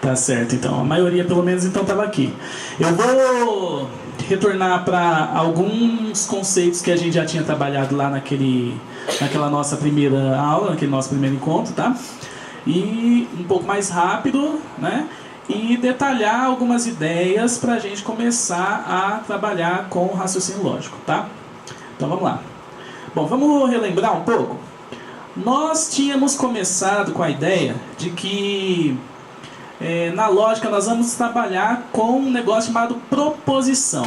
Tá certo, então. A maioria, pelo menos, então estava aqui. Eu vou retornar para alguns conceitos que a gente já tinha trabalhado lá naquela nossa primeira aula, naquele nosso primeiro encontro, tá? E um pouco mais rápido, né? E detalhar algumas ideias para a gente começar a trabalhar com o raciocínio lógico, tá? Então vamos lá. Bom, vamos relembrar um pouco. Nós tínhamos começado com a ideia de que na lógica nós vamos trabalhar com um negócio chamado proposição.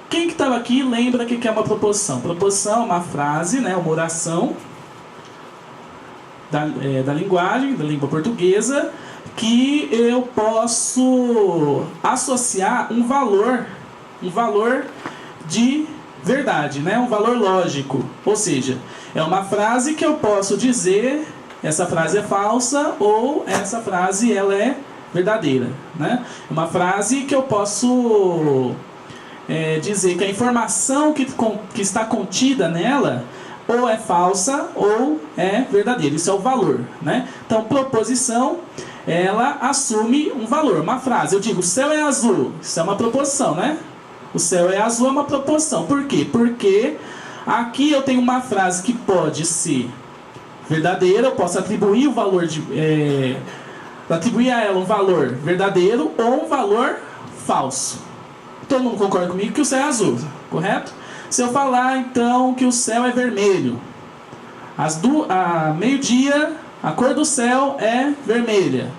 Quem que estava aqui lembra o que é uma proposição? Proposição é uma frase, né, uma oração da linguagem, da língua portuguesa, que eu posso associar um valor de verdade, né? Um valor lógico. Ou seja, é uma frase que eu posso dizer, essa frase é falsa ou essa frase ela é verdadeira, né? É uma frase que eu posso dizer que a informação que está contida nela ou é falsa ou é verdadeira. Isso é o valor, né? Então, proposição, ela assume um valor. Uma frase, eu digo, o céu é azul. Isso é uma proposição, né? O céu é azul é uma proposição. Por quê? Porque aqui eu tenho uma frase que pode ser verdadeira, eu posso atribuir o valor atribuir a ela um valor verdadeiro ou um valor falso. Todo mundo concorda comigo que o céu é azul, correto? Se eu falar então que o céu é vermelho, meio-dia a cor do céu é vermelha.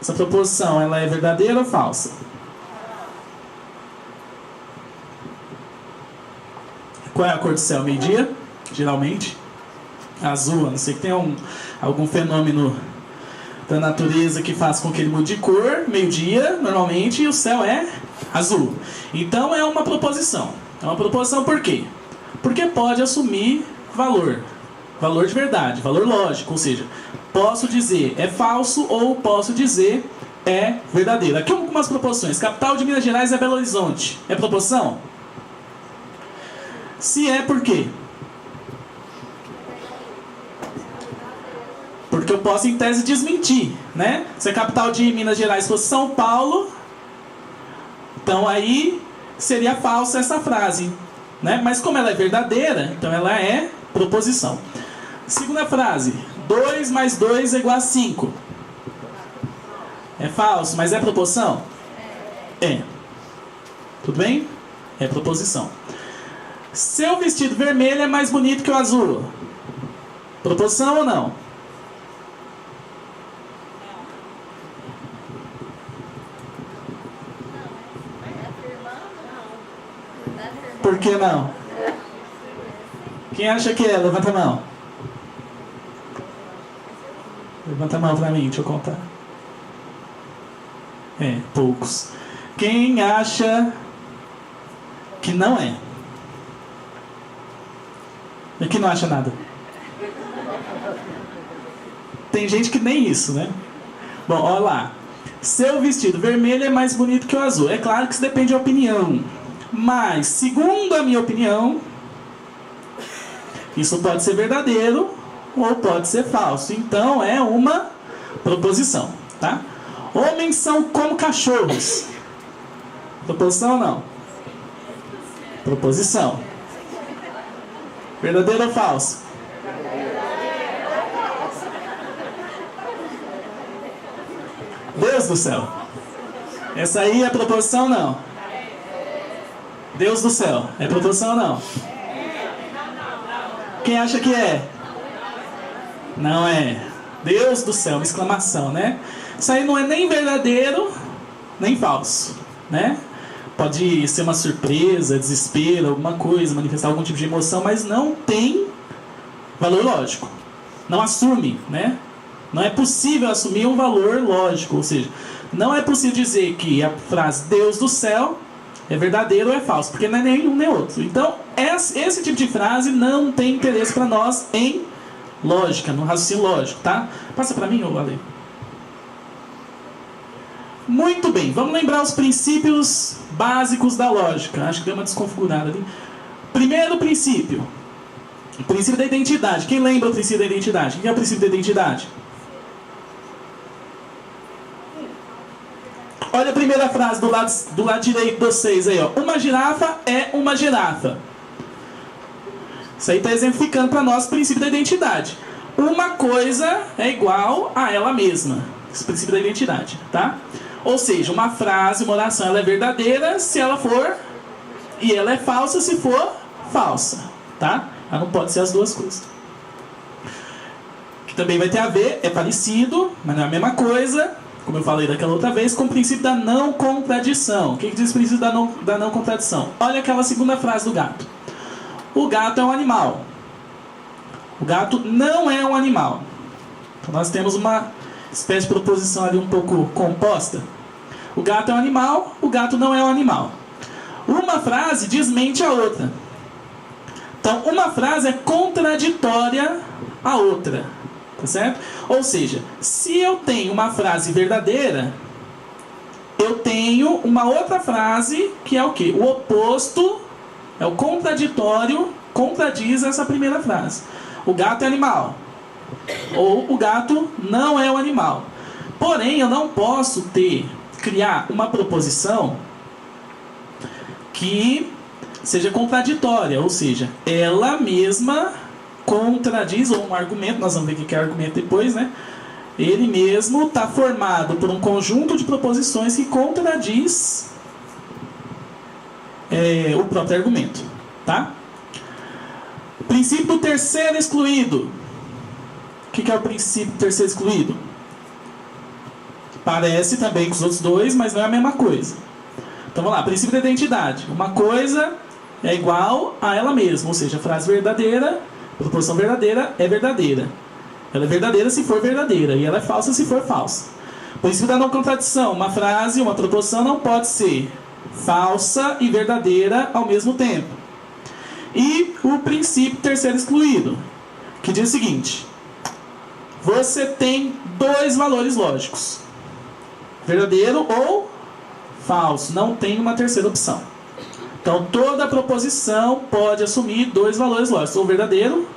Essa proposição ela é verdadeira ou falsa? Qual é a cor do céu? Meio-dia, geralmente. Azul, a não ser que tenha algum fenômeno da natureza que faz com que ele mude de cor. Meio-dia, normalmente, o céu é azul. Então é uma proposição. É uma proposição por quê? Porque pode assumir valor. Valor de verdade, valor lógico. Ou seja, posso dizer é falso ou posso dizer é verdadeiro. Aqui algumas proposições. Capital de Minas Gerais é Belo Horizonte. É proposição? Se é, por quê? Porque eu posso, em tese, desmentir, né? Se a capital de Minas Gerais fosse São Paulo, então aí seria falsa essa frase, né? Mas como ela é verdadeira, então ela é proposição. Segunda frase, 2 mais 2 é igual a 5. É falso, mas é proposição? É. Tudo bem? É proposição. Seu vestido vermelho é mais bonito que o azul. Proposição ou não? Por que não? Quem acha que é? Levanta a mão. Levanta a mão pra mim, deixa eu contar. Poucos. Quem acha que não é? E que não acha nada? Tem gente que nem isso, né? Bom, olha lá. Seu vestido vermelho é mais bonito que o azul. É claro que isso depende de opinião. Mas, segundo a minha opinião, isso pode ser verdadeiro ou pode ser falso. Então, é uma proposição, tá? Homens são como cachorros. Proposição ou não? Proposição. Verdadeiro ou falso? Deus do céu. Essa aí é proposição ou não? Deus do céu. É proposição ou não? Quem acha que é? Não é. Deus do céu, uma exclamação, né? Isso aí não é nem verdadeiro, nem falso, né? Pode ser uma surpresa, desespero, alguma coisa, manifestar algum tipo de emoção, mas não tem valor lógico. Não assume, né? Não é possível assumir um valor lógico, ou seja, não é possível dizer que a frase Deus do céu é verdadeiro ou é falso, porque não é nenhum nem outro. Então, esse tipo de frase não tem interesse para nós em lógica, no raciocínio lógico, tá? Passa para mim, ô Ale. Muito bem, vamos lembrar os princípios básicos da lógica. Acho que deu uma desconfigurada ali. Primeiro princípio. O princípio da identidade. Quem lembra o princípio da identidade? O que é o princípio da identidade? Olha a primeira frase do lado direito de vocês aí, ó. Uma girafa é uma girafa. Isso aí está exemplificando para nós o princípio da identidade. Uma coisa é igual a ela mesma. Esse princípio da identidade, tá? Ou seja, uma frase, uma oração, ela é verdadeira se ela for, e ela é falsa se for falsa, tá? Ela não pode ser as duas coisas. Que também vai ter a ver, é parecido, mas não é a mesma coisa, como eu falei daquela outra vez, com o princípio da não contradição. O que diz o princípio da não contradição? Olha aquela segunda frase do gato. O gato é um animal. O gato não é um animal. Então nós temos uma espécie de proposição ali um pouco composta. O gato é um animal, o gato não é um animal. Uma frase desmente a outra. Então uma frase é contraditória à outra. Tá certo? Ou seja, se eu tenho uma frase verdadeira, eu tenho uma outra frase que é o quê? O oposto, é o contraditório, contradiz essa primeira frase. O gato é animal. Ou o gato não é um animal. Porém, eu não posso criar uma proposição que seja contraditória, ou seja, ela mesma contradiz, ou um argumento, nós vamos ver o que é argumento depois, né? Ele mesmo está formado por um conjunto de proposições que contradiz o próprio argumento, tá? Princípio do terceiro excluído. O que é o princípio do terceiro excluído? Parece também com os outros dois, mas não é a mesma coisa. Então vamos lá, princípio da identidade. Uma coisa é igual a ela mesma, ou seja, a frase verdadeira, a proposição verdadeira é verdadeira. Ela é verdadeira se for verdadeira, e ela é falsa se for falsa. Princípio da não contradição. Uma frase, uma proposição não pode ser falsa e verdadeira ao mesmo tempo. E o princípio terceiro excluído, que diz o seguinte: você tem dois valores lógicos, verdadeiro ou falso, não tem uma terceira opção. Então toda proposição pode assumir dois valores lógicos, ou verdadeiro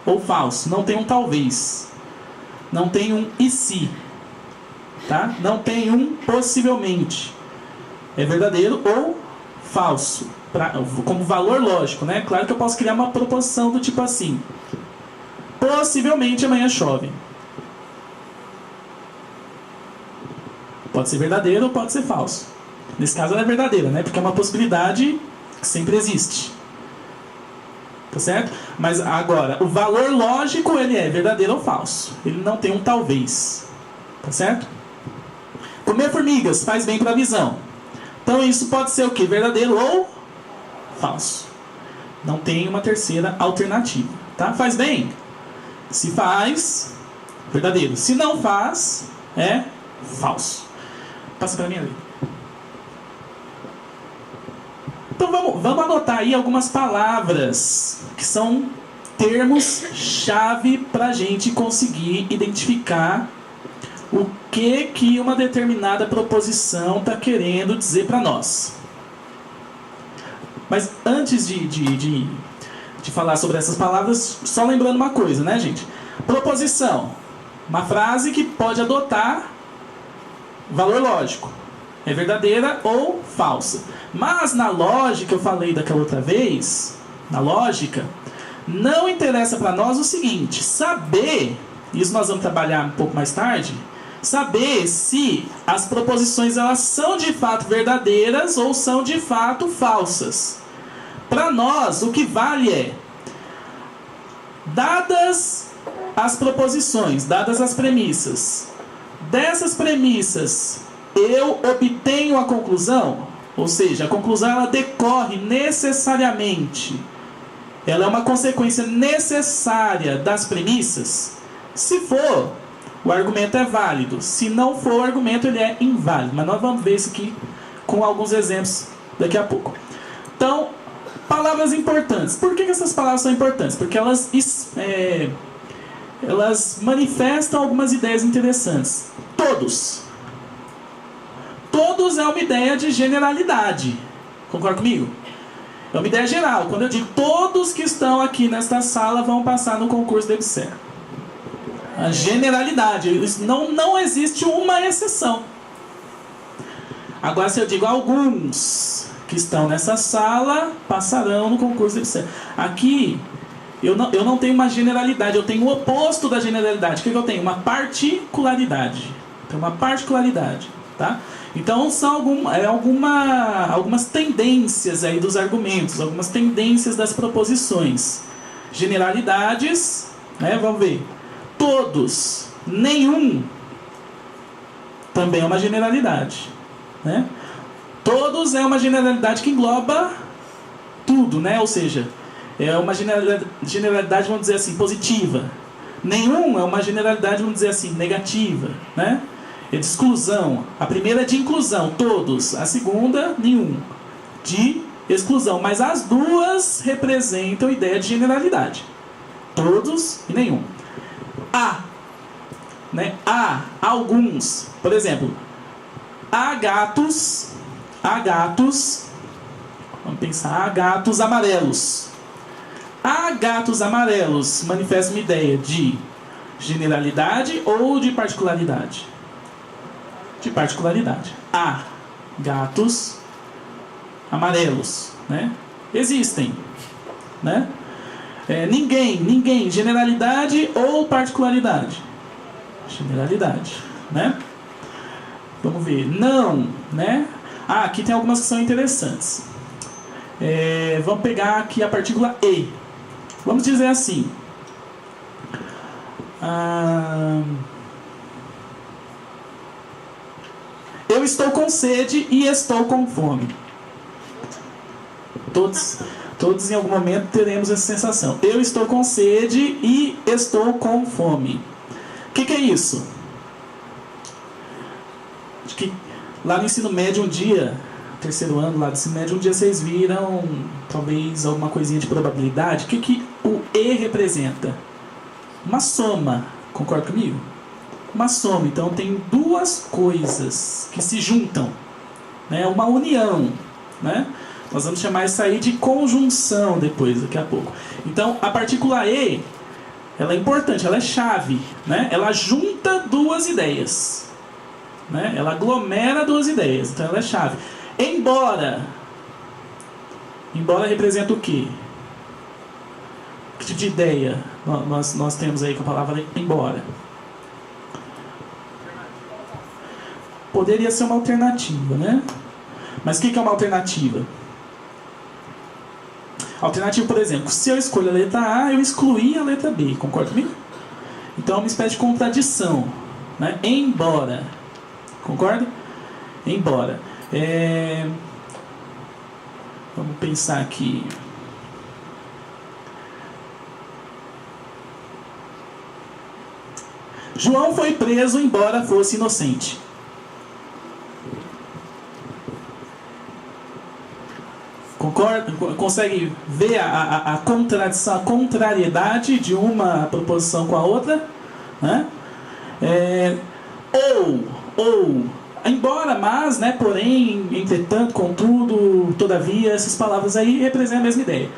ou falso, não tem um talvez, não tem um e se, tá? Não tem um possivelmente, é verdadeiro ou falso, como valor lógico, né? Claro que eu posso criar uma proposição do tipo assim: possivelmente amanhã chove. Pode ser verdadeiro ou pode ser falso. Nesse caso ela é verdadeira, né? Porque é uma possibilidade que sempre existe. Tá certo? Mas agora, o valor lógico, ele é verdadeiro ou falso. Ele não tem um talvez. Tá certo? Comer formigas faz bem para a visão. Então isso pode ser o quê? Verdadeiro ou falso. Não tem uma terceira alternativa. Tá? Faz bem? Se faz, verdadeiro. Se não faz, é falso. Passa para mim ali. Então vamos anotar aí algumas palavras que são termos-chave para a gente conseguir identificar o que uma determinada proposição está querendo dizer para nós. Mas antes de falar sobre essas palavras, só lembrando uma coisa, né, gente? Proposição, uma frase que pode adotar valor lógico. É verdadeira ou falsa. Mas na lógica, eu falei daquela outra vez, na lógica, não interessa para nós o seguinte: saber, isso nós vamos trabalhar um pouco mais tarde, saber se as proposições elas são de fato verdadeiras ou são de fato falsas. Para nós, o que vale é, dadas as proposições, dadas as premissas, dessas premissas eu obtenho a conclusão, ou seja, a conclusão ela decorre necessariamente, ela é uma consequência necessária das premissas. Se for, o argumento é válido. Se não for, o argumento ele é inválido. Mas nós vamos ver isso aqui com alguns exemplos daqui a pouco. Então, palavras importantes. Por que essas palavras são importantes? Porque elas manifestam algumas ideias interessantes. Todos é uma ideia de generalidade. Concorda comigo? É uma ideia geral. Quando eu digo todos que estão aqui nesta sala vão passar no concurso da EBSER. A generalidade. Não existe uma exceção. Agora, se eu digo alguns que estão nessa sala passarão no concurso de licenciatura. Aqui, eu não tenho uma generalidade, eu tenho o oposto da generalidade. O que eu tenho? Uma particularidade. Tem uma particularidade, tá? Então, são algumas tendências aí dos argumentos, algumas tendências das proposições. Generalidades, né? Vamos ver. Todos, nenhum, também é uma generalidade, né? Todos é uma generalidade que engloba tudo, né? Ou seja, é uma generalidade, vamos dizer assim, positiva. Nenhum é uma generalidade, vamos dizer assim, negativa, né? É de exclusão. A primeira é de inclusão, todos. A segunda, nenhum, de exclusão. Mas as duas representam a ideia de generalidade. Todos e nenhum. Há, né? Há alguns, por exemplo, há gatos, vamos pensar, há gatos amarelos. Há gatos amarelos manifesta uma ideia de generalidade ou de particularidade? De particularidade. Há gatos amarelos, né? Existem, né? Ninguém, generalidade ou particularidade? Generalidade, né? Vamos ver, não, né? Aqui tem algumas que são interessantes. Vamos pegar aqui a partícula E. Vamos dizer assim. Eu estou com sede e estou com fome. Todos em algum momento teremos essa sensação. Eu estou com sede e estou com fome. O que é isso? Acho que lá no ensino médio um dia, terceiro ano lá do ensino médio, um dia vocês viram talvez alguma coisinha de probabilidade. O que o E representa? Uma soma. Concorda comigo? Uma soma. Então tem duas coisas que se juntam, né? Uma união, né? Nós vamos chamar isso aí de conjunção depois, daqui a pouco. Então a partícula E, ela é importante, ela é chave, né? Ela junta duas ideias, né? Ela aglomera duas ideias, então ela é chave. Embora representa o quê? Que tipo de ideia nós temos aí com a palavra embora? Poderia ser uma alternativa, né? Mas o que é uma alternativa? Alternativa, por exemplo, se eu escolho a letra A, eu excluí a letra B, concorda comigo? Então é uma espécie de contradição, né? Embora, concorda? Embora. Vamos pensar aqui. João foi preso embora fosse inocente. Concorda? Consegue ver a contradição, a contrariedade de uma proposição com a outra? Né? Embora, mas, né, porém, entretanto, contudo, todavia, essas palavras aí representam a mesma ideia.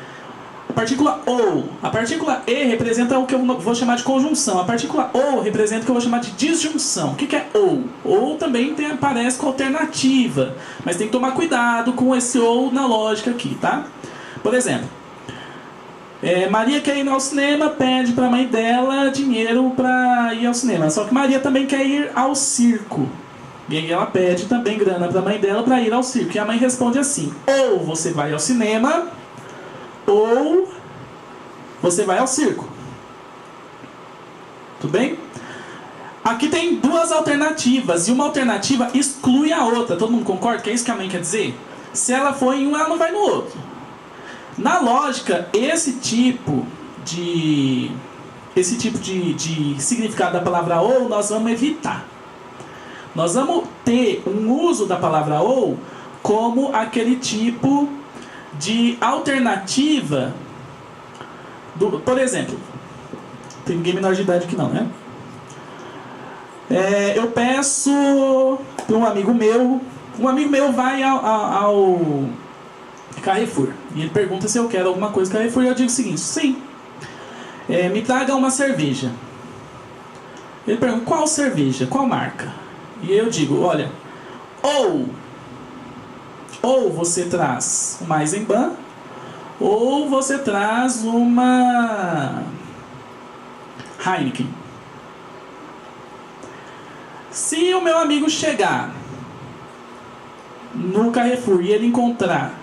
A partícula ou, a partícula e representa o que eu vou chamar de conjunção. A partícula ou representa o que eu vou chamar de disjunção. O que é ou? Ou também aparece com alternativa, mas tem que tomar cuidado com esse ou na lógica aqui, tá? Por exemplo, Maria quer ir ao cinema, pede para a mãe dela dinheiro para ir ao cinema. Só que Maria também quer ir ao circo. E aí ela pede também grana para a mãe dela para ir ao circo. E a mãe responde assim: ou você vai ao cinema, ou você vai ao circo. Tudo bem? Aqui tem duas alternativas, e uma alternativa exclui a outra. Todo mundo concorda que é isso que a mãe quer dizer? Se ela for em um, ela não vai no outro. Na lógica, esse tipo de significado da palavra ou nós vamos evitar. Nós vamos ter um uso da palavra ou como aquele tipo de alternativa por exemplo, tem ninguém menor de idade aqui não, né? Eu peço para um amigo meu vai ao Carrefour e ele pergunta se eu quero alguma coisa do Carrefour e eu digo o seguinte: sim, me traga uma cerveja. Ele pergunta: qual cerveja, qual marca? E eu digo: olha, ou Ou você traz uma Eisenbahn, ou você traz uma Heineken. Se o meu amigo chegar no Carrefour e ele encontrar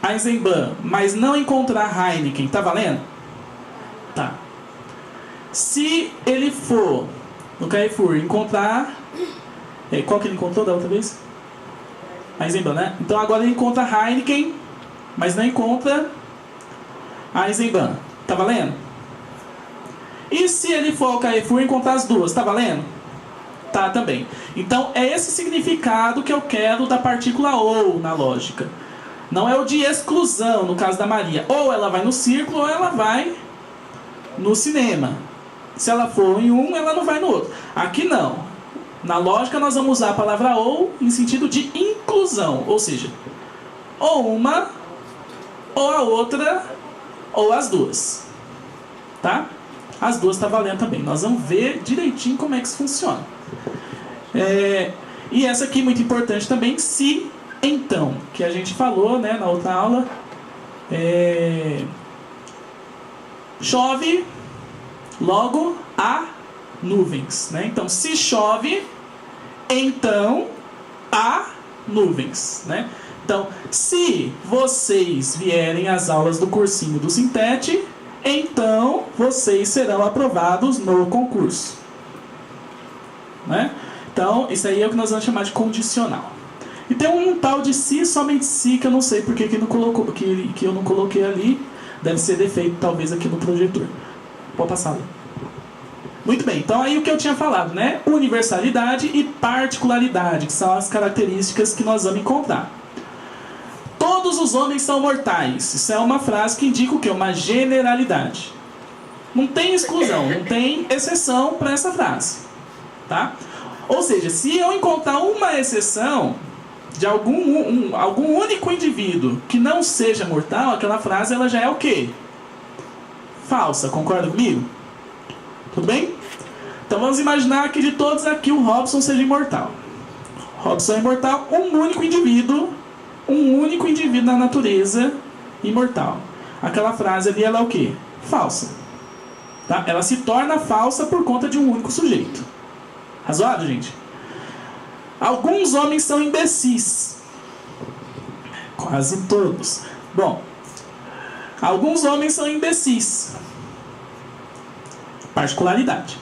Eisenbahn, mas não encontrar Heineken, tá valendo? Tá. Se ele for no Carrefour e encontrar... qual que ele encontrou da outra vez? Eisenbahn, né? Então agora ele encontra Heineken, mas não encontra Eisenbahn. Tá valendo? E se ele for ao Carrefour e encontrar as duas, tá valendo? Tá também. Então é esse significado que eu quero da partícula ou na lógica. Não é o de exclusão, no caso da Maria. Ou ela vai no círculo ou ela vai no cinema. Se ela for em um, ela não vai no outro. Aqui não. Na lógica nós vamos usar a palavra ou em sentido de inclusão. Ou seja, ou uma, ou a outra, ou as duas. Tá? As duas tá valendo também. Nós vamos ver direitinho como é que isso funciona. E essa aqui, muito importante também, se, então, que a gente falou, né, na outra aula, chove, logo há nuvens, né? Então, se chove, então há nuvens, né? Então, se vocês vierem às aulas do cursinho do Sintete, então vocês serão aprovados no concurso, né? Então, isso aí é o que nós vamos chamar de condicional. E tem um tal de se, somente se, que eu não sei porque que eu não coloquei ali. Deve ser defeito, talvez, aqui no projetor. Pode passar ali. Muito bem, então aí o que eu tinha falado, né? Universalidade e particularidade, que são as características que nós vamos encontrar. Todos os homens são mortais. Isso é uma frase que indica o quê? Uma generalidade. Não tem exclusão, não tem exceção para essa frase. Tá? Ou seja, se eu encontrar uma exceção de algum único indivíduo que não seja mortal, aquela frase ela já é o quê? Falsa, concorda comigo? Tudo bem? Então vamos imaginar que de todos aqui o Robson seja imortal. Robson é imortal, um único indivíduo na natureza imortal. Aquela frase ali ela é o quê? Falsa. Tá? Ela se torna falsa por conta de um único sujeito. Razoável, gente? Alguns homens são imbecis. Quase todos. Bom, alguns homens são imbecis. Particularidade.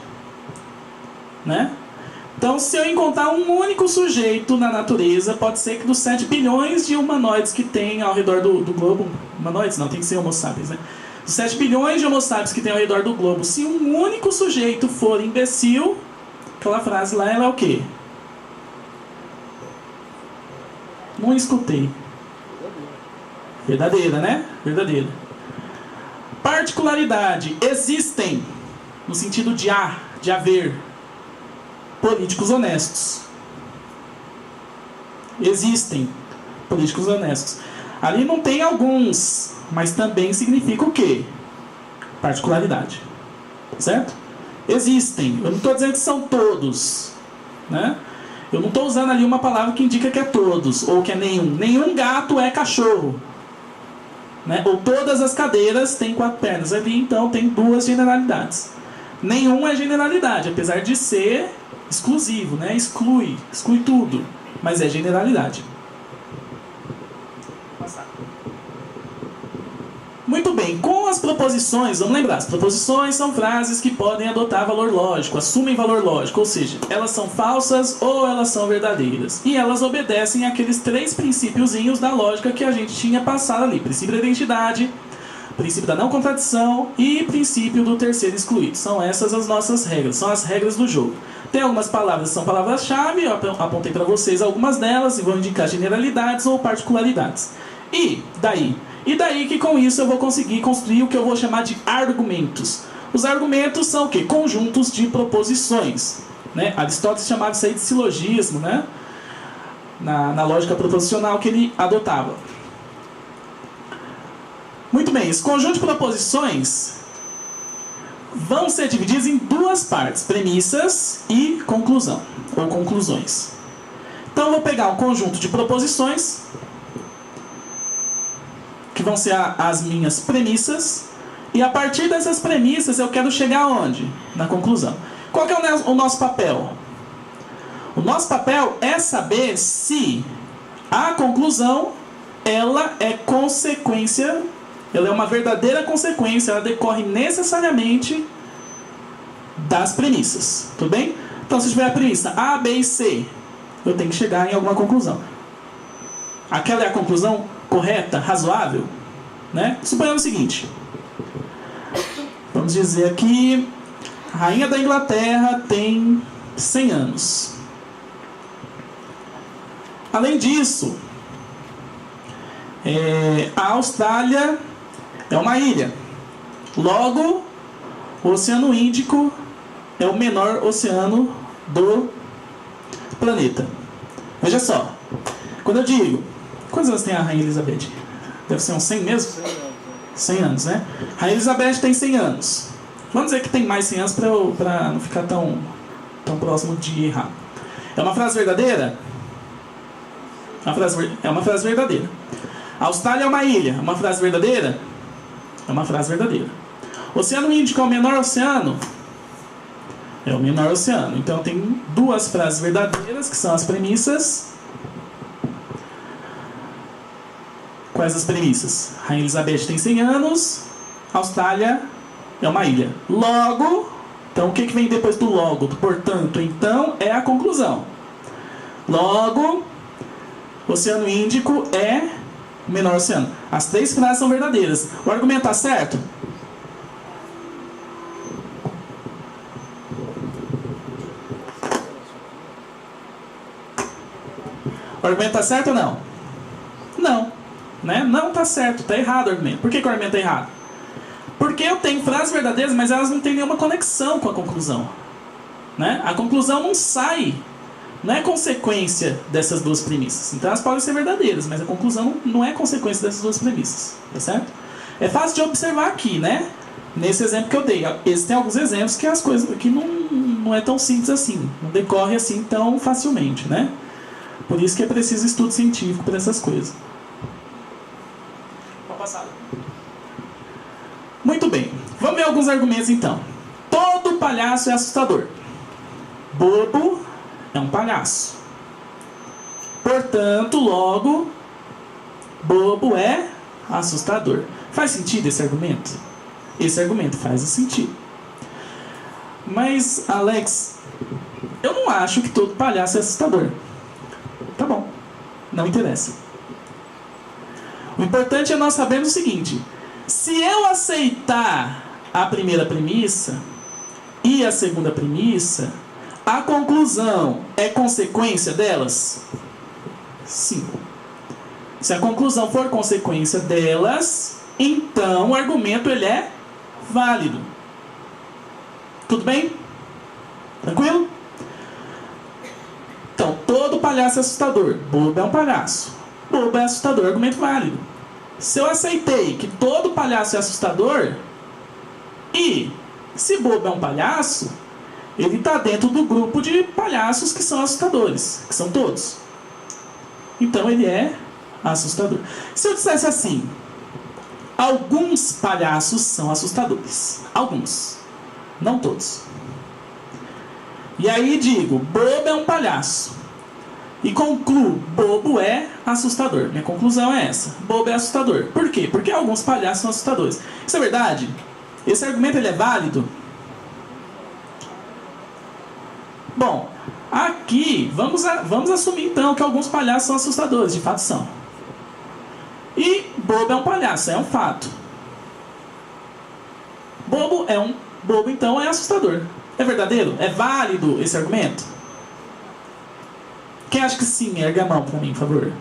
Né? Então, se eu encontrar um único sujeito na natureza, pode ser que dos 7 bilhões de humanoides que tem ao redor do globo... Humanoides não, tem que ser homo sapiens, né? Dos 7 bilhões de homo sapiens que tem ao redor do globo, se um único sujeito for imbecil... Aquela frase lá, ela é o quê? Não escutei. Verdadeira, né? Verdadeira. Particularidade. Existem, no sentido de haver, políticos honestos. Existem políticos honestos. Ali não tem alguns, mas também significa o quê? Particularidade. Certo? Existem. Eu não estou dizendo que são todos, né? Eu não estou usando ali uma palavra que indica que é todos, ou que é nenhum. Nenhum gato é cachorro, né? Ou todas as cadeiras têm 4 pernas. Ali, então, tem 2 generalidades. Nenhum é generalidade, apesar de ser exclusivo, né? Exclui tudo, mas é generalidade. Muito bem, com as proposições, vamos lembrar, as proposições são frases que podem adotar valor lógico, assumem valor lógico, ou seja, elas são falsas ou elas são verdadeiras. E elas obedecem àqueles 3 princípiozinhos da lógica que a gente tinha passado ali. Princípio da identidade, princípio da não contradição e princípio do terceiro excluído. São essas as nossas regras, são as regras do jogo. Tem algumas palavras que são palavras-chave, eu apontei para vocês algumas delas e vou indicar generalidades ou particularidades. E daí que com isso eu vou conseguir construir o que eu vou chamar de argumentos. Os argumentos são o quê? Conjuntos de proposições, né? Aristóteles chamava isso aí de silogismo, né? Na lógica proposicional que ele adotava. Muito bem, esse conjunto de proposições vão ser divididos em 2 partes, premissas e conclusão, ou conclusões. Então eu vou pegar um conjunto de proposições que vão ser as minhas premissas, e a partir dessas premissas eu quero chegar aonde? Na conclusão. Qual que é o nosso papel? O nosso papel é saber se a conclusão ela é consequência, ela é uma verdadeira consequência, ela decorre necessariamente das premissas, tudo bem? Então, se tiver a premissa A, B e C, eu tenho que chegar em alguma conclusão. Aquela é a conclusão correta, razoável, né? Suponhamos o seguinte, vamos dizer aqui, a rainha da Inglaterra tem 100 anos. Além disso, a Austrália é uma ilha. Logo, o Oceano Índico é o menor oceano do planeta. Veja só, quando eu digo... Quantos anos tem a Rainha Elizabeth? Deve ser uns 100 mesmo? 100 anos, né? A Rainha Elizabeth tem 100 anos. Vamos dizer que tem mais 100 anos para não ficar tão próximo de errar. É uma frase verdadeira? É uma frase verdadeira. A Austrália é uma ilha. É uma frase verdadeira? É uma frase verdadeira. O Oceano Índico é o menor oceano? É o menor oceano. Então tem duas frases verdadeiras, que são as premissas. Quais as premissas? Rainha Elizabeth tem 100 anos, a Austrália é uma ilha. Logo, então o que vem depois do logo? Do portanto, então, é a conclusão. Logo, o Oceano Índico é o menor oceano. As três frases são verdadeiras. O argumento está certo? O argumento está certo ou não? Não. Né? Não está certo, está errado o argumento. Por que o argumento está errado? Porque eu tenho frases verdadeiras, mas elas não têm nenhuma conexão com a conclusão. Né? A conclusão não sai, não é consequência dessas duas premissas. Então elas podem ser verdadeiras, mas a conclusão não é consequência dessas duas premissas. Tá certo? É fácil de observar aqui, né? Nesse exemplo que eu dei. Existem alguns exemplos que as coisas aqui não é tão simples assim, não decorre assim tão facilmente, né? Por isso que é preciso estudo científico para essas coisas. Muito bem, vamos ver alguns argumentos então. Todo palhaço é assustador. Bobo é um palhaço. Portanto, logo, bobo é assustador. Faz sentido esse argumento? Esse argumento faz sentido. Mas, Alex, eu não acho que todo palhaço é assustador. Tá bom, não interessa. O importante é nós sabermos o seguinte: se eu aceitar a primeira premissa e a segunda premissa, a conclusão é consequência delas? Sim. Se a conclusão for consequência delas, então o argumento ele é válido. Tudo bem? Tranquilo? Então, todo palhaço é assustador. Bobo é um palhaço. Bobo é assustador, argumento válido. Se eu aceitei que todo palhaço é assustador, e se bobo é um palhaço, ele está dentro do grupo de palhaços que são assustadores, que são todos. Então ele é assustador. Se eu dissesse assim, alguns palhaços são assustadores. Alguns, não todos. E aí digo, bobo é um palhaço. E concluo, bobo é assustador. Minha conclusão é essa. Bobo é assustador. Por quê? Porque alguns palhaços são assustadores. Isso é verdade? Esse argumento ele é válido? Bom, aqui, vamos assumir então que alguns palhaços são assustadores. De fato são. E bobo é um palhaço, é um fato. Bobo então é assustador. É verdadeiro? É válido esse argumento? Quem acha que sim, ergue a mão para mim, por favor.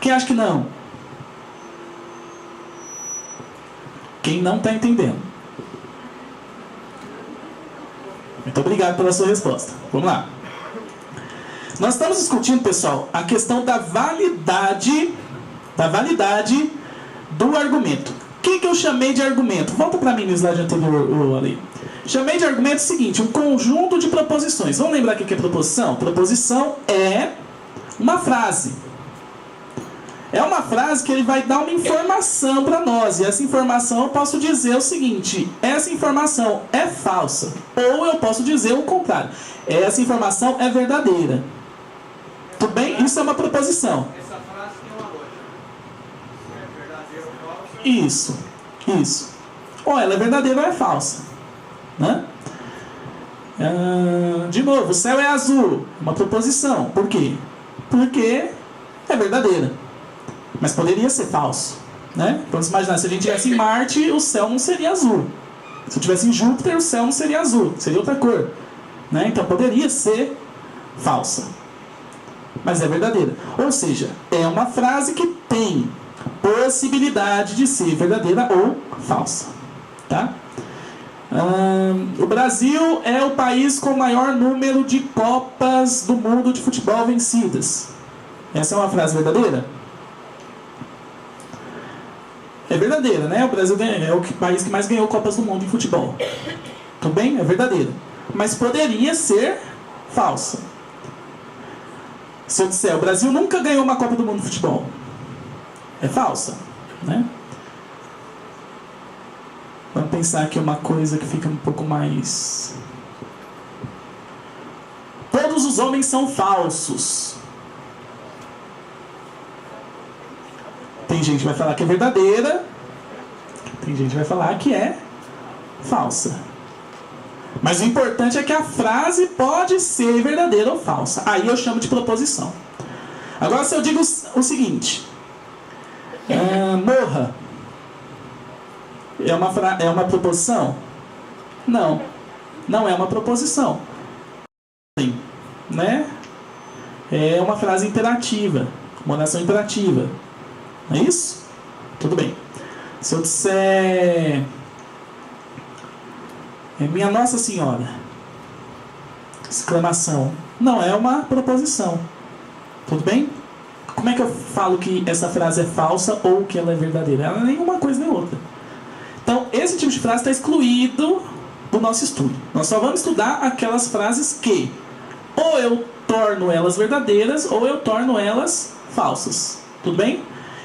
Quem acha que não? Quem não está entendendo? Muito obrigado pela sua resposta. Vamos lá. Nós estamos discutindo, pessoal, a questão da validade do argumento. O que eu chamei de argumento? Volta para mim no slide anterior, ali. Chamei de argumento o seguinte, um conjunto de proposições. Vamos lembrar o que é proposição? Proposição é uma frase. É uma frase que ele vai dar uma informação para nós. E essa informação eu posso dizer o seguinte: essa informação é falsa. Ou eu posso dizer o contrário: essa informação é verdadeira. Tudo bem? Isso é uma proposição. Essa frase tem uma lógica. É verdadeiro ou falso? Isso. Ou ela é verdadeira ou é falsa. Né? De novo, o céu é azul. Uma proposição. Por quê? Porque é verdadeira. Mas poderia ser falso. Né? Vamos imaginar, se a gente estivesse em Marte, o céu não seria azul. Se eu estivesse em Júpiter, o céu não seria azul. Seria outra cor. Né? Então poderia ser falsa. Mas é verdadeira. Ou seja, é uma frase que tem possibilidade de ser verdadeira ou falsa. Tá? O Brasil é o país com o maior número de Copas do Mundo de futebol vencidas. Essa é uma frase verdadeira? É verdadeira, né? O Brasil é o país que mais ganhou Copas do Mundo em futebol. Tudo bem? É verdadeira. Mas poderia ser falsa. Se eu disser, o Brasil nunca ganhou uma Copa do Mundo de futebol, é falsa, né? Vamos pensar aqui uma coisa que fica um pouco mais... Todos os homens são falsos. Tem gente que vai falar que é verdadeira, tem gente que vai falar que é falsa. Mas o importante é que a frase pode ser verdadeira ou falsa. Aí eu chamo de proposição. Agora, se eu digo o seguinte: morra, é uma proposição? Não é uma proposição. Né? É uma frase imperativa, uma oração imperativa. Não é isso? Tudo bem. Se eu disser... minha Nossa Senhora, exclamação, não é uma proposição. Tudo bem? Como é que eu falo que essa frase é falsa ou que ela é verdadeira? Ela não é nenhuma coisa nem outra. Então, esse tipo de frase está excluído do nosso estudo. Nós só vamos estudar aquelas frases que ou eu torno elas verdadeiras ou eu torno elas falsas. Tudo bem?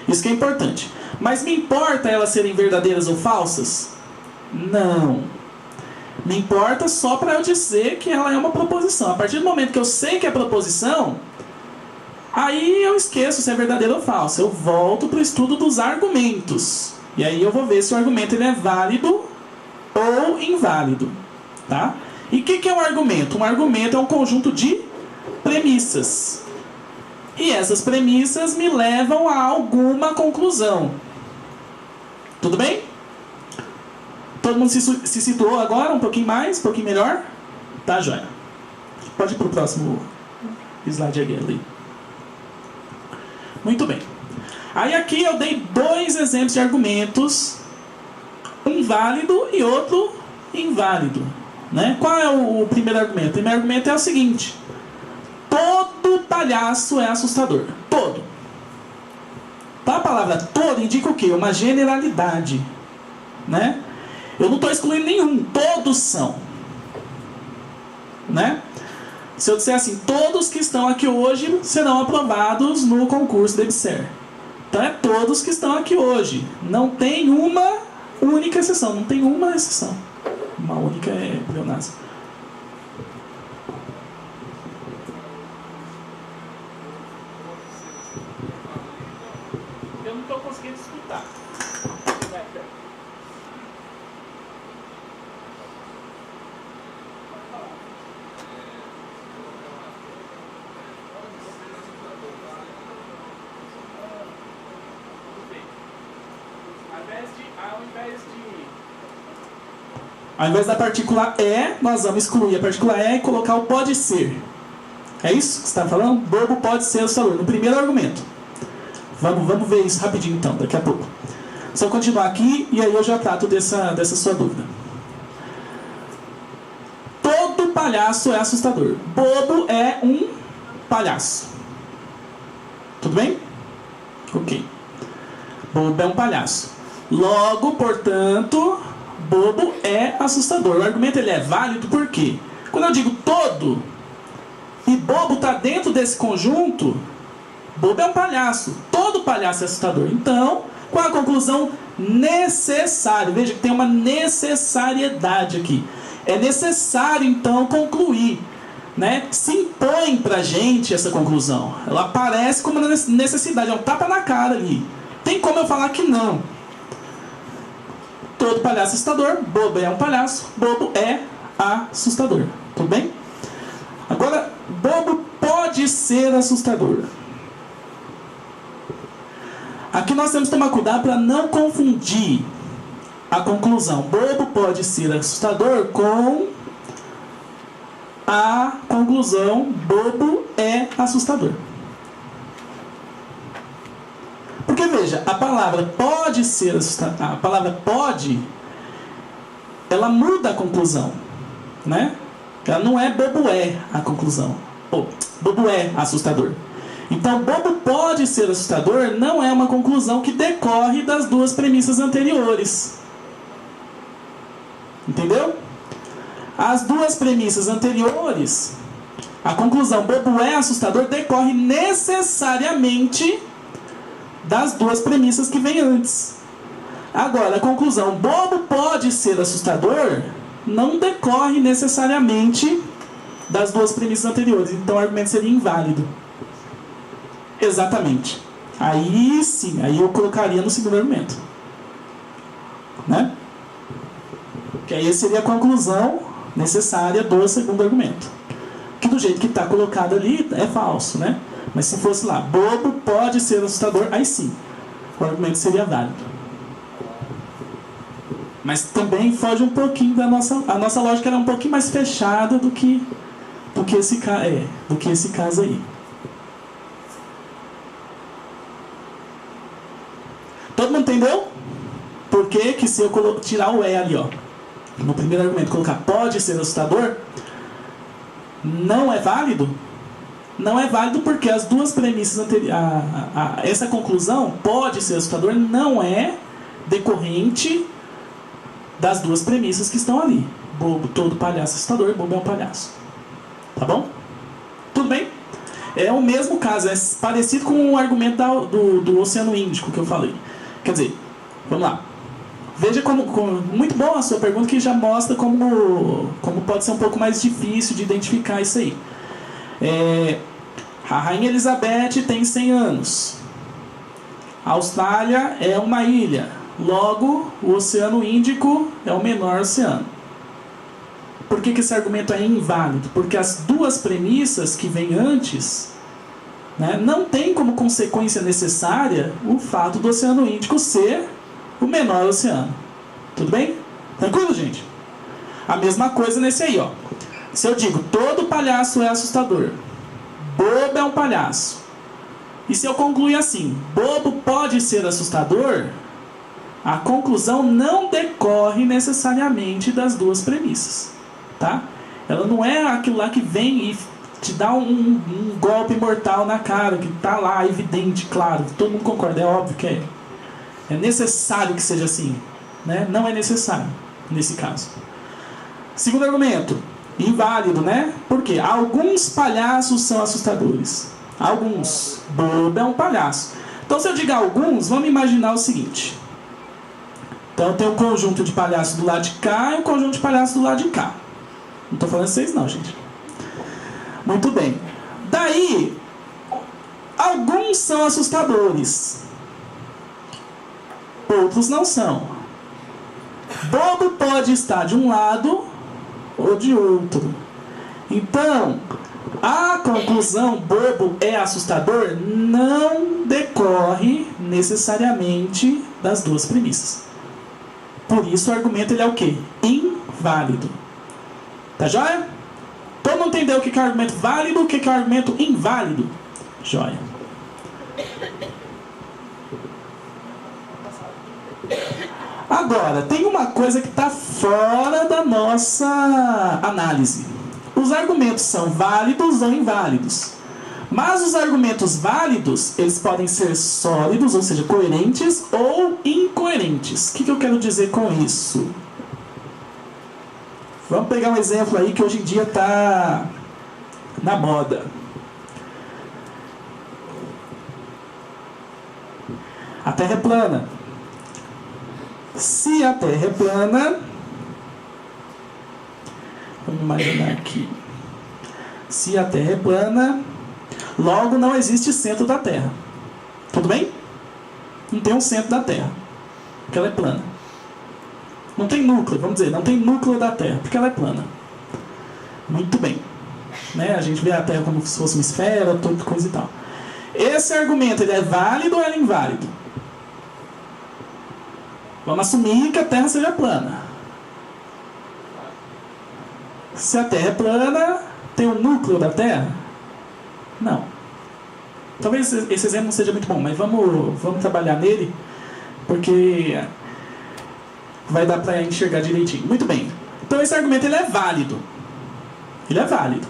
Isso que é importante. Mas me importa elas serem verdadeiras ou falsas? Não. Me importa só para eu dizer que ela é uma proposição. A partir do momento que eu sei que é proposição, aí eu esqueço se é verdadeiro ou falso. Eu volto para o estudo dos argumentos. E aí eu vou ver se o argumento ele é válido ou inválido. Tá? E o que é um argumento? Um argumento é um conjunto de premissas. E essas premissas me levam a alguma conclusão. Tudo bem? Todo mundo se situou agora um pouquinho mais, um pouquinho melhor? Tá, joia. Pode ir para o próximo slide ali. Muito bem. Aí aqui eu dei 2 exemplos de argumentos. Um válido e outro inválido. Né? Qual é o primeiro argumento? O primeiro argumento é o seguinte: todo palhaço é assustador. Todo. Tá? A palavra todo indica o quê? Uma generalidade. Né? Eu não estou excluindo nenhum. Todos são. Né? Se eu disser assim, todos que estão aqui hoje serão aprovados no concurso da EBSER. Então é todos que estão aqui hoje. Não tem uma única exceção. Não tem uma exceção. Uma única é pleonasmo. Eu não estou conseguindo escutar. Ao invés da partícula é, nós vamos excluir a partícula é e colocar o pode ser. É isso que você está falando? Bobo pode ser assustador. No primeiro argumento. Vamos ver isso rapidinho então, daqui a pouco. Só continuar aqui e aí eu já trato dessa sua dúvida. Todo palhaço é assustador. Bobo é um palhaço. Tudo bem? Ok. Bobo é um palhaço. Logo, portanto, bobo é assustador. O argumento ele é válido por quê? Quando eu digo todo, e bobo está dentro desse conjunto, Bobo é um palhaço. Todo palhaço é assustador. Então, qual a conclusão necessária? Veja que tem uma necessariedade aqui. É necessário, então, concluir, né? Se impõe pra gente essa conclusão. Ela aparece como uma necessidade. É um tapa na cara ali. Tem como eu falar que não? Todo palhaço é assustador. Bobo é um palhaço. Bobo é assustador. Tudo bem? Agora, bobo pode ser assustador. Aqui nós temos que tomar cuidado para não confundir a conclusão. Bobo pode ser assustador com a conclusão bobo é assustador. Porque veja, a palavra pode ser assustador, a palavra pode, ela muda a conclusão, né? Ela não é bobo é a conclusão. Bobo é assustador. Então, bobo pode ser assustador não é uma conclusão que decorre das duas premissas anteriores. Entendeu? As duas premissas anteriores, a conclusão bobo é assustador decorre necessariamente das duas premissas que vêm antes. Agora, a conclusão bobo pode ser assustador não decorre necessariamente das duas premissas anteriores. Então, o argumento seria inválido. Exatamente. Aí sim, aí eu colocaria no segundo argumento, né? Que aí seria a conclusão necessária do segundo argumento. Que do jeito que está colocado ali é falso, né? Mas se fosse lá, bobo pode ser assustador, aí sim, o argumento seria válido. Mas também foge um pouquinho da nossa... A nossa lógica era um pouquinho mais fechada do que esse caso aí. Todo mundo entendeu? Por que se eu tirar o E ali, ó, no primeiro argumento, colocar pode ser assustador, não é válido? Não é válido porque as duas premissas anteriores... essa conclusão, pode ser assustador, não é decorrente das duas premissas que estão ali. Bobo, todo palhaço é assustador, bobo é um palhaço. Tá bom? Tudo bem? É o mesmo caso, é parecido com o argumento do Oceano Índico que eu falei. Quer dizer, vamos lá. Veja como muito bom a sua pergunta, que já mostra como pode ser um pouco mais difícil de identificar isso aí. A Rainha Elizabeth tem 100 anos. A Austrália é uma ilha. Logo, o Oceano Índico é o menor oceano. Por que esse argumento é inválido? Porque as duas premissas que vêm antes, né, não tem como consequência necessária o fato do Oceano Índico ser o menor oceano. Tudo bem? Tranquilo, gente? A mesma coisa nesse aí, ó. Se eu digo, todo palhaço é assustador, bobo é um palhaço, e se eu concluir assim, bobo pode ser assustador, a conclusão não decorre necessariamente das duas premissas, tá? Ela não é aquilo lá que vem e te dá um golpe mortal na cara, que tá lá, evidente, claro, todo mundo concorda, é óbvio que é necessário que seja assim, né? Não é necessário nesse caso. Segundo argumento, inválido, né? Por quê? Alguns palhaços são assustadores. Alguns. Bobo é um palhaço. Então, se eu digo alguns, vamos imaginar o seguinte. Então, tem um conjunto de palhaços do lado de cá e um conjunto de palhaços do lado de cá. Não estou falando vocês não, gente. Muito bem. Daí, alguns são assustadores. Outros não são. Bobo pode estar de um lado ou de outro. Então, a conclusão bobo é assustador não decorre necessariamente das duas premissas. Por isso o argumento ele é o quê? Inválido. Tá joia? Todo mundo entendeu o que é argumento válido e o que é argumento inválido? Joia. Agora, tem uma coisa que está fora da nossa análise. Os argumentos são válidos ou inválidos. Mas os argumentos válidos, eles podem ser sólidos, ou seja, coerentes ou incoerentes. O que eu quero dizer com isso? Vamos pegar um exemplo aí que hoje em dia está na moda. Terra é plana. Se a Terra é plana, vamos imaginar aqui. Se a Terra é plana, logo não existe centro da Terra. Tudo bem? Não tem um centro da Terra, porque ela é plana. Não tem núcleo, vamos dizer, não tem núcleo da Terra, porque ela é plana. Muito bem. Né? A gente vê a Terra como se fosse uma esfera, toda coisa e tal. Esse argumento, ele é válido ou ele é inválido? Vamos assumir que a Terra seja plana. Se a Terra é plana, tem um núcleo da Terra? Não. Talvez esse exemplo não seja muito bom, mas vamos trabalhar nele, porque vai dar para enxergar direitinho. Muito bem. Então esse argumento ele é válido. Ele é válido.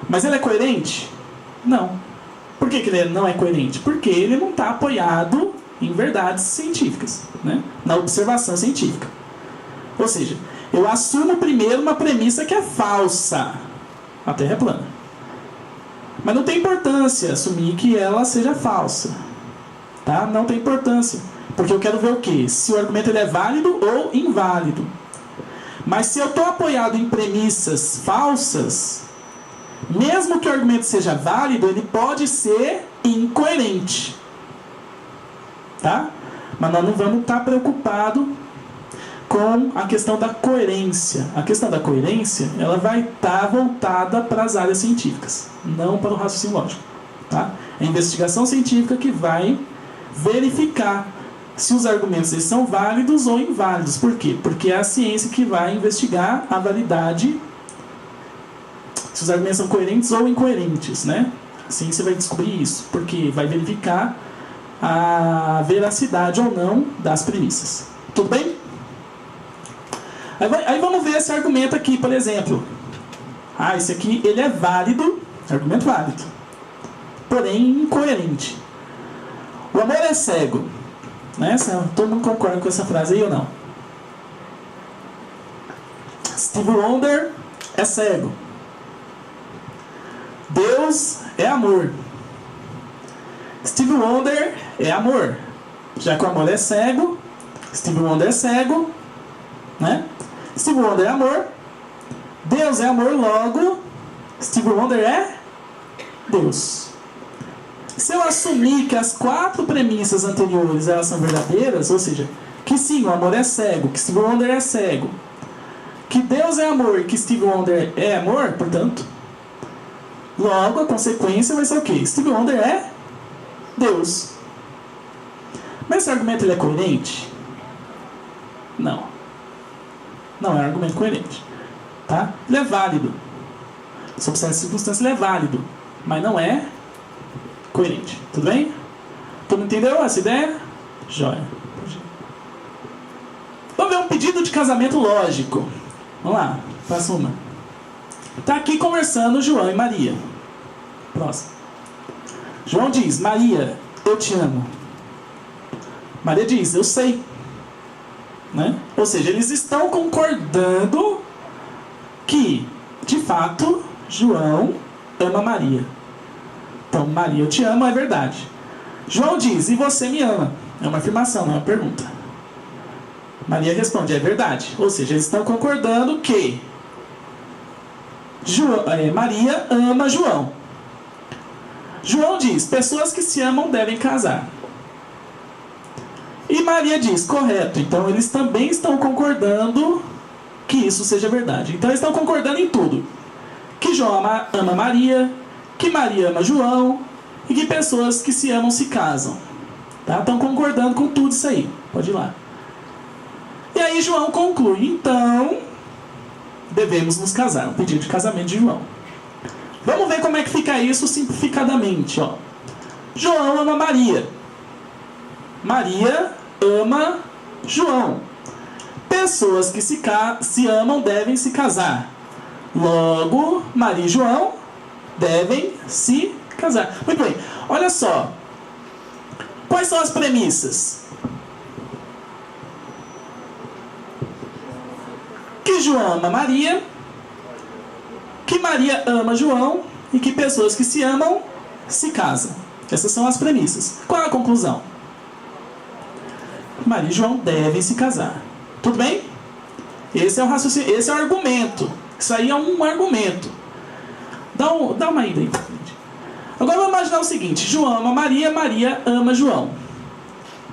Mas ele é coerente? Não. Por que ele não é coerente? Porque ele não está apoiado em verdades científicas, né? Na observação científica. Ou seja, eu assumo primeiro uma premissa que é falsa. A Terra é plana. Mas não tem importância assumir que ela seja falsa. Tá? Não tem importância. Porque eu quero ver o quê? Se o argumento ele é válido ou inválido. Mas se eu estou apoiado em premissas falsas, mesmo que o argumento seja válido, ele pode ser incoerente. Tá? Mas nós não vamos estar preocupados com a questão da coerência. A questão da coerência, ela vai estar voltada para as áreas científicas, não para o raciocínio lógico. Tá? É a investigação científica que vai verificar se os argumentos eles são válidos ou inválidos. Por quê? Porque é a ciência que vai investigar a validade, se os argumentos são coerentes ou incoerentes, né? A ciência vai descobrir isso, porque vai verificar a veracidade ou não das premissas. Tudo bem? Aí vamos ver esse argumento aqui, por exemplo. Esse aqui ele é válido, argumento válido, porém incoerente. O amor é cego. Né? Todo mundo concorda com essa frase aí ou não? Steve Wonder é cego. Deus é amor. Steve Wonder é amor. Já que o amor é cego, Steve Wonder é cego, né? Steve Wonder é amor. Deus é amor, logo Steve Wonder é Deus. Se eu assumir que as 4 premissas anteriores elas são verdadeiras, ou seja, que sim, o amor é cego, que Steve Wonder é cego, que Deus é amor e que Steve Wonder é amor, portanto, logo a consequência vai ser o quê? Steve Wonder é Deus. Mas esse argumento ele é coerente? Não. Não é um argumento coerente. Tá? Ele é válido. Sob certas circunstâncias ele é válido, mas não é coerente. Tudo bem? Todo mundo entendeu essa ideia? Jóia. Vamos ver um pedido de casamento lógico. Vamos lá, faça uma. Está aqui conversando João e Maria. Próximo. João diz: Maria, eu te amo. Maria diz: eu sei. Né? Ou seja, eles estão concordando que, de fato, João ama Maria. Então, Maria, eu te amo, é verdade. João diz: e você me ama? É uma afirmação, não é uma pergunta. Maria responde: é verdade. Ou seja, eles estão concordando que Maria ama João. João diz: pessoas que se amam devem casar. E Maria diz: correto. Então eles também estão concordando que isso seja verdade. Então eles estão concordando em tudo. Que João ama Maria, que Maria ama João e que pessoas que se amam se casam. Tá? Estão concordando com tudo isso aí. Pode ir lá. E aí João conclui: então devemos nos casar. Um pedido de casamento de João. Vamos ver como é que fica isso simplificadamente. Ó. João ama Maria. Maria ama João. Pessoas que se amam devem se casar. Logo, Maria e João devem se casar. Muito bem. Olha só. Quais são as premissas? Que João ama Maria, que Maria ama João e que pessoas que se amam se casam. Essas são as premissas. Qual é a conclusão? Maria e João devem se casar. Tudo bem? Esse é o raciocínio, esse é o argumento. Isso aí é um argumento. Dá uma ida aí pra frente. Agora vamos imaginar o seguinte: João ama Maria, Maria ama João.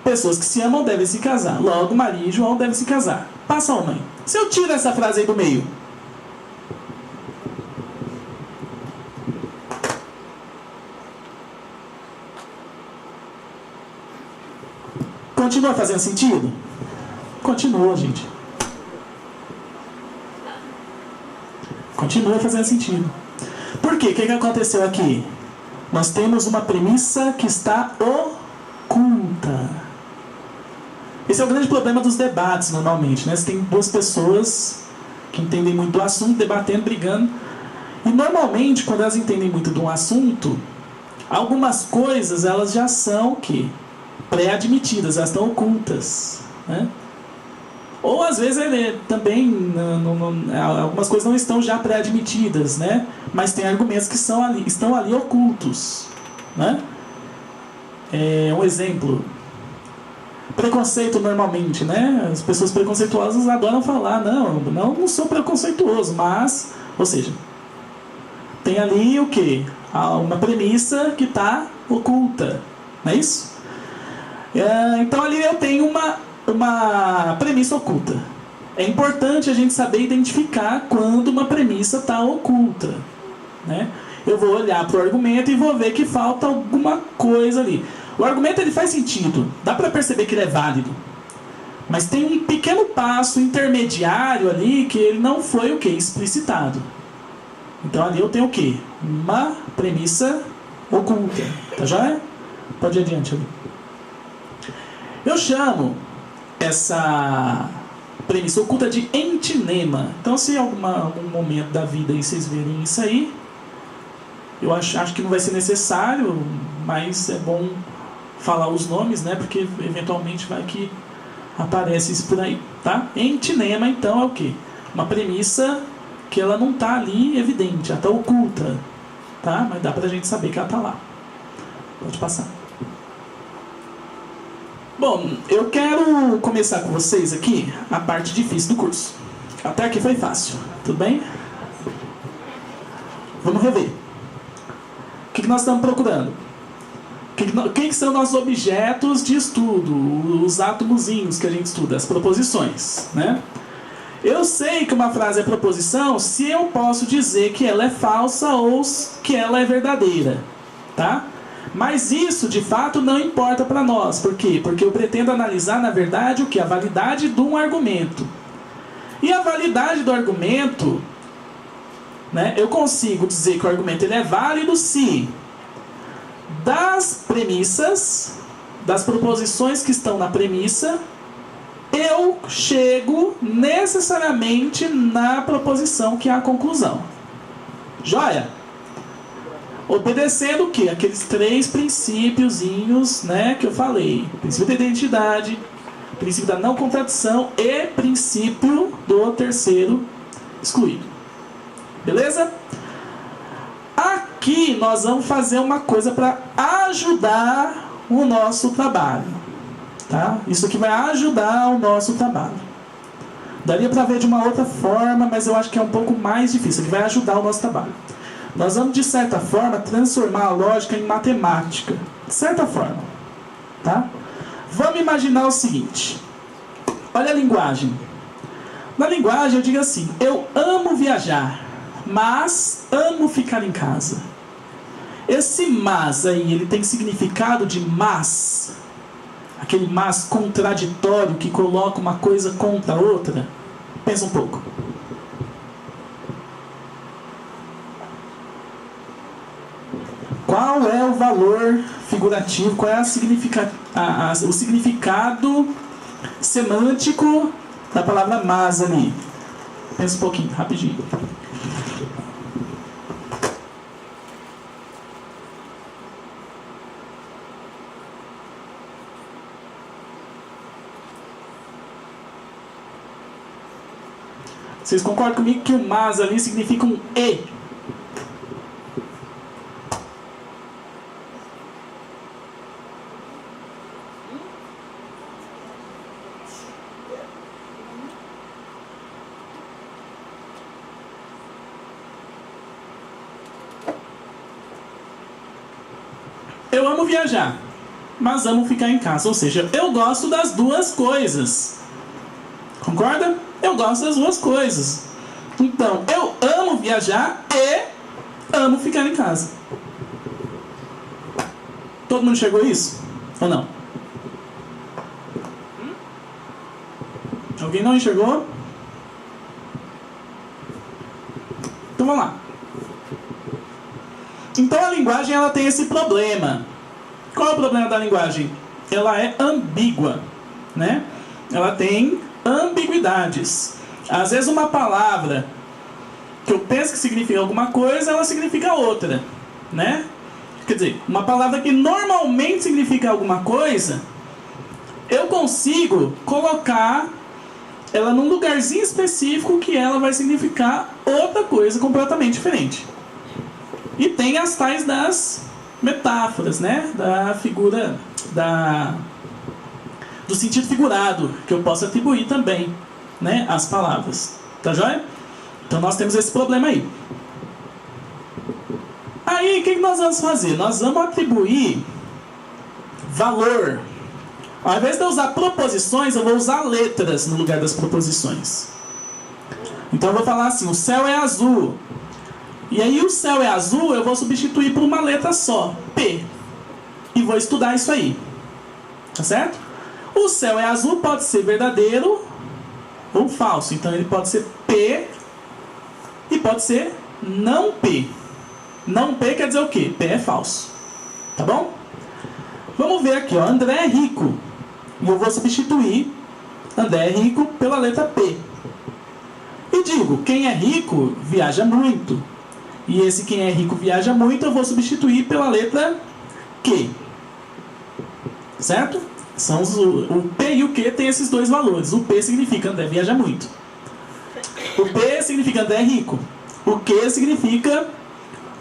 Pessoas que se amam devem se casar. Logo, Maria e João devem se casar. Passa uma aí. Se eu tiro essa frase aí do meio, continua fazendo sentido? Continua, gente. Continua fazendo sentido. Por quê? O que aconteceu aqui? Nós temos uma premissa que está oculta. Esse é o grande problema dos debates, normalmente, né? Você tem duas pessoas que entendem muito do assunto, debatendo, brigando. E, normalmente, quando elas entendem muito de um assunto, algumas coisas, elas já são o quê? Pré-admitidas, elas estão ocultas, né? Ou, às vezes, também, algumas coisas não estão já pré-admitidas, né? Mas tem argumentos que estão ali ocultos, né? Um exemplo... Preconceito normalmente, né? As pessoas preconceituosas adoram falar, não sou preconceituoso, mas, ou seja, tem ali o quê? Uma premissa que está oculta, não é isso? Então ali eu tenho uma premissa oculta. É importante a gente saber identificar quando uma premissa está oculta, né? Eu vou olhar para o argumento e vou ver que falta alguma coisa ali. O argumento ele faz sentido, dá para perceber que ele é válido, mas tem um pequeno passo intermediário ali que ele não foi o quê? Explicitado. Então ali eu tenho o quê? Uma premissa oculta, tá joia? Pode ir adiante ali. Eu chamo essa premissa oculta de entinema. Então se em algum momento da vida aí vocês verem isso aí, eu acho que não vai ser necessário, mas é bom falar os nomes, né? Porque eventualmente vai que aparece isso por aí, tá? Entinema, então, é o quê? Uma premissa que ela não está ali evidente, ela está oculta, tá? Mas dá pra gente saber que ela está lá. Pode passar. Bom, eu quero começar com vocês aqui a parte difícil do curso. Até aqui foi fácil, tudo bem? Vamos rever. O que nós estamos procurando? O que são nossos objetos de estudo? Os átomozinhos que a gente estuda, as proposições, né? Eu sei que uma frase é proposição se eu posso dizer que ela é falsa ou que ela é verdadeira, tá? Mas isso, de fato, não importa para nós. Por quê? Porque eu pretendo analisar, na verdade, o que? A validade de um argumento. E a validade do argumento, né? Eu consigo dizer que o argumento ele é válido se das premissas, das proposições que estão na premissa, eu chego necessariamente na proposição que é a conclusão. Joia? Obedecendo o quê? Aqueles 3 princípiozinhos, né, que eu falei. Princípio da identidade, princípio da não contradição e princípio do terceiro excluído. Beleza? Aqui nós vamos fazer uma coisa para ajudar o nosso trabalho, tá? Isso aqui vai ajudar o nosso trabalho. Daria para ver de uma outra forma, mas eu acho que é um pouco mais difícil. Ele vai ajudar o nosso trabalho. Nós vamos, de certa forma, transformar a lógica em matemática. De certa forma, tá? Vamos imaginar o seguinte. Olha a linguagem. Na linguagem eu digo assim: eu amo viajar, mas amo ficar em casa. Esse mas aí, ele tem significado de mas, aquele mas contraditório que coloca uma coisa contra a outra. Pensa um pouco. Qual é o valor figurativo, qual é o significado semântico da palavra mas ali? Pensa um pouquinho, rapidinho. Vocês concordam comigo que o mas ali significa um e? eu amo viajar, mas amo ficar em casa. Ou seja, eu gosto das duas coisas. Concorda? Eu gosto das duas coisas. Então, eu amo viajar e amo ficar em casa. Todo mundo chegou a isso? Ou não? Alguém não enxergou? Então vamos lá. Então a linguagem ela tem esse problema. Qual é o problema da linguagem? Ela é ambígua, né? Ela tem ambiguidades. Às vezes uma palavra que eu penso que significa alguma coisa, ela significa outra, né? Quer dizer, uma palavra que normalmente significa alguma coisa, eu consigo colocar ela num lugarzinho específico que ela vai significar outra coisa completamente diferente. E tem as tais das metáforas, né? Da figura, do sentido figurado, que eu posso atribuir também, né? Às palavras. Tá joia? Então nós temos esse problema aí. Aí, o que nós vamos fazer? Nós vamos atribuir valor. Ao invés de eu usar proposições, eu vou usar letras no lugar das proposições. Então eu vou falar assim, o céu é azul. E aí o céu é azul, eu vou substituir por uma letra só, P. E vou estudar isso aí. Tá certo? O céu é azul pode ser verdadeiro ou falso. Então ele pode ser P e pode ser não P. Não P quer dizer o quê? P é falso. Tá bom? Vamos ver aqui, ó. André é rico. E eu vou substituir André é rico pela letra P. E digo, quem é rico viaja muito. E esse quem é rico viaja muito, eu vou substituir pela letra Q. Certo? São o P e o Q tem esses dois valores. O P significa André viaja muito. O P significa André é rico. O Q significa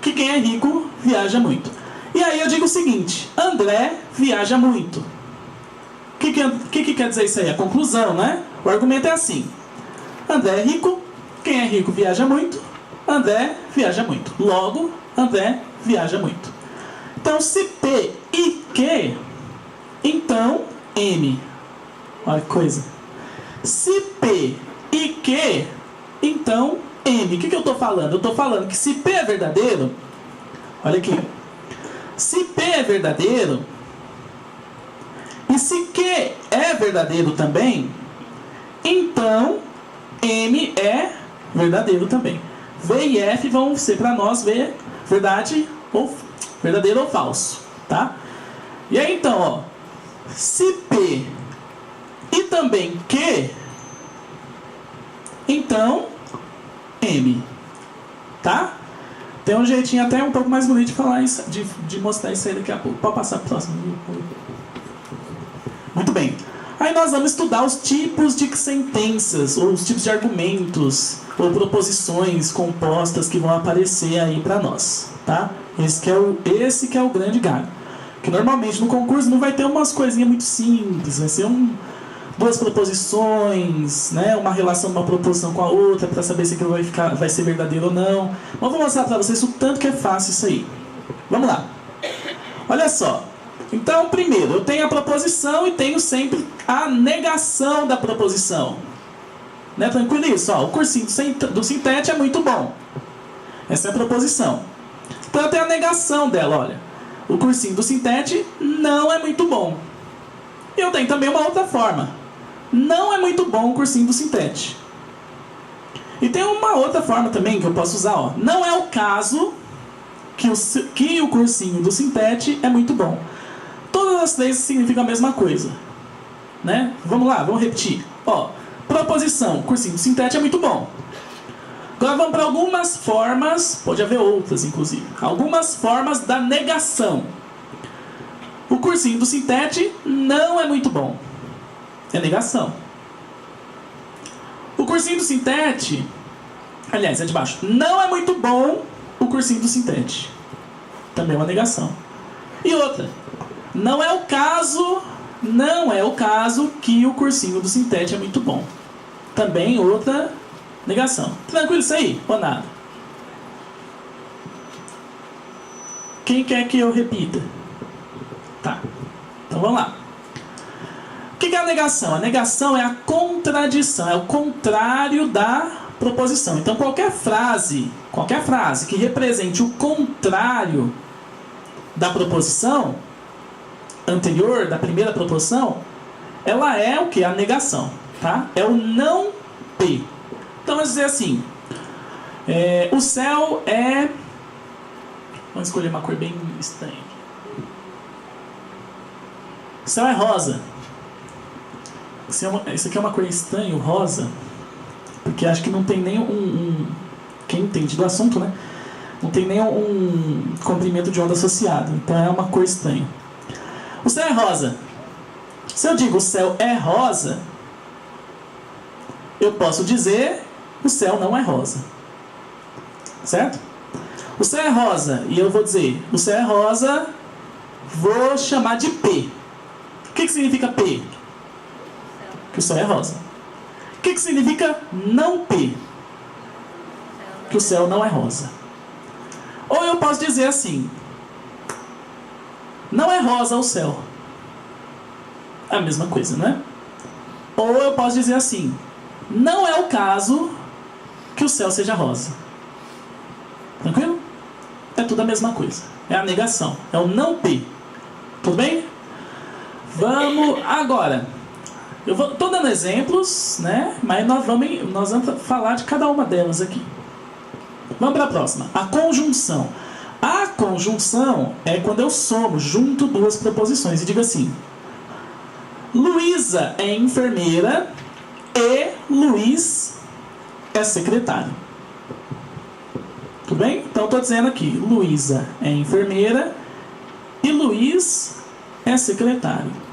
que quem é rico viaja muito. E aí eu digo o seguinte, André viaja muito. O que quer dizer isso aí? A conclusão, né? O argumento é assim. André é rico, quem é rico viaja muito, André viaja muito. Logo, André viaja muito. Então, se P e Q, então M. Olha que coisa. Se P e Q, então M. O que eu estou falando? Eu estou falando que se P é verdadeiro, olha aqui. Se P é verdadeiro, e se Q é verdadeiro também, então M é verdadeiro também. V e F vão ser para nós verdadeiro ou falso, tá? E aí então, ó, se P e também Q, então M, tá? Tem um jeitinho até um pouco mais bonito de falar isso, de mostrar isso aí daqui a pouco. Pode passar para o próximo. Muito bem. Aí nós vamos estudar os tipos de sentenças, ou os tipos de argumentos, ou proposições compostas que vão aparecer aí para nós, tá? Esse que é o grande galho. Que normalmente no concurso não vai ter umas coisinhas muito simples, vai ser duas proposições, né? Uma relação de uma proposição com a outra para saber se aquilo vai ser verdadeiro ou não. Mas vou mostrar para vocês o tanto que é fácil isso aí. Vamos lá. Olha só. Então, primeiro, eu tenho a proposição e tenho sempre a negação da proposição. Né? Tranquilo isso? Ó, o cursinho do Sintete é muito bom. Essa é a proposição. Então, eu tenho a negação dela, olha. O cursinho do Sintete não é muito bom. E eu tenho também uma outra forma. Não é muito bom o cursinho do Sintete. E tem uma outra forma também que eu posso usar, ó. Não é o caso que o cursinho do Sintete é muito bom. Todas as três significam a mesma coisa, né? Vamos lá, vamos repetir. Ó, proposição, cursinho do Sintete é muito bom. Agora vamos para algumas formas, pode haver outras inclusive, algumas formas da negação. O cursinho do Sintete não é muito bom. É negação. O cursinho do Sintete, aliás, é de baixo. Não é muito bom o cursinho do Sintete. Também é uma negação. E outra. Não é o caso que o cursinho do Sintete é muito bom. Também outra negação. Tranquilo isso aí? Ou nada? Quem quer que eu repita? Então vamos lá. O que é a negação? A negação é a contradição, é o contrário da proposição. Então qualquer frase que represente o contrário da proposição anterior, da primeira proposição, ela é o que? A negação, tá? É o não P. Então vamos dizer assim, o céu é... Vamos escolher uma cor bem estranha. O céu é rosa. Isso aqui é uma cor estranha, o rosa, porque acho que não tem nem quem entende do assunto, né? Não tem nem um comprimento de onda associado. Então é uma cor estranha. O céu é rosa. Se eu digo o céu é rosa, eu posso dizer o céu não é rosa. Certo? O céu é rosa e eu vou dizer o céu é rosa, vou chamar de P. O que significa P? Que o céu é rosa. O que significa não P? Que o céu não é rosa. Ou eu posso dizer assim: não é rosa o céu. É a mesma coisa, não é? Ou eu posso dizer assim: não é o caso que o céu seja rosa. Tranquilo? É tudo a mesma coisa. É a negação. É o não P. Tudo bem? Vamos agora. Estou dando exemplos, né? Mas nós vamos falar de cada uma delas aqui. Vamos para a próxima. A conjunção. A conjunção é quando eu somo, junto duas proposições e digo assim: Luísa é enfermeira e Luiz é secretário. Tudo bem? Então estou dizendo aqui: Luísa é enfermeira e Luiz é secretário.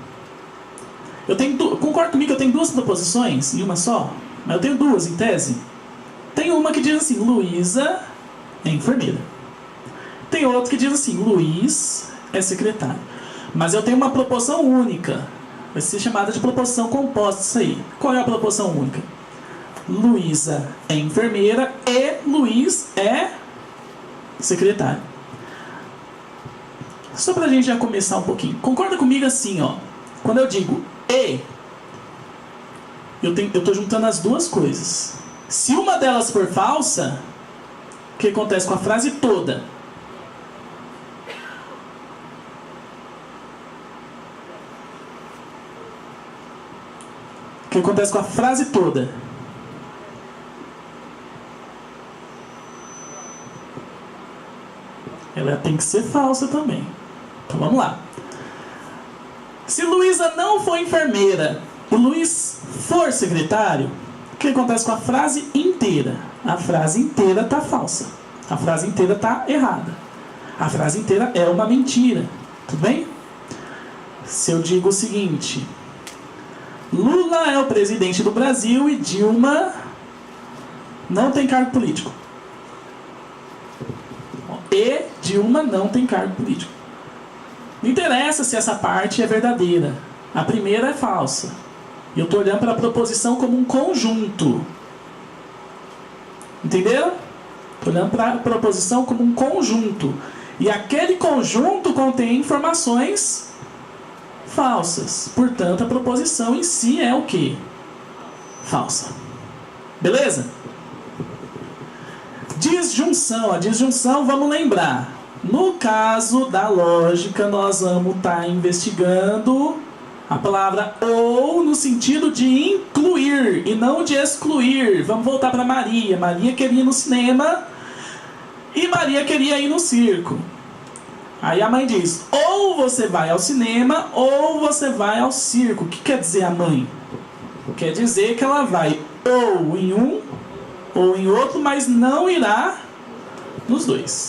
Concorda comigo que eu tenho duas proposições em uma só? Mas eu tenho duas em tese. Tem uma que diz assim: Luísa é enfermeira. Tem outra que diz assim: Luiz é secretário. Mas eu tenho uma proposição única. Vai ser chamada de proposição composta isso aí. Qual é a proposição única? Luísa é enfermeira e Luiz é secretário. Só pra gente já começar um pouquinho. Concorda comigo assim, ó. Quando eu digo e, eu estou juntando as duas coisas. Se uma delas for falsa, o que acontece com a frase toda? O que acontece com a frase toda? Ela tem que ser falsa também. Então vamos lá. Se Luísa não for enfermeira e Luiz for secretário, o que acontece com a frase inteira? A frase inteira está falsa. A frase inteira está errada. A frase inteira é uma mentira. Tudo bem? Se eu digo o seguinte: Lula é o presidente do Brasil e Dilma não tem cargo político. E Dilma não tem cargo político. Não interessa se essa parte é verdadeira. A primeira é falsa. E eu estou olhando para a proposição como um conjunto. Entenderam? Estou olhando para a proposição como um conjunto. E aquele conjunto contém informações falsas. Portanto, a proposição em si é o quê? Falsa. Beleza? Disjunção. A disjunção, vamos lembrar. No caso da lógica, nós vamos estar investigando a palavra ou no sentido de incluir e não de excluir. Vamos voltar para Maria. Maria queria ir no cinema e Maria queria ir no circo. Aí a mãe diz: ou você vai ao cinema ou você vai ao circo. O que quer dizer a mãe? Quer dizer que ela vai ou em um ou em outro, mas não irá nos dois.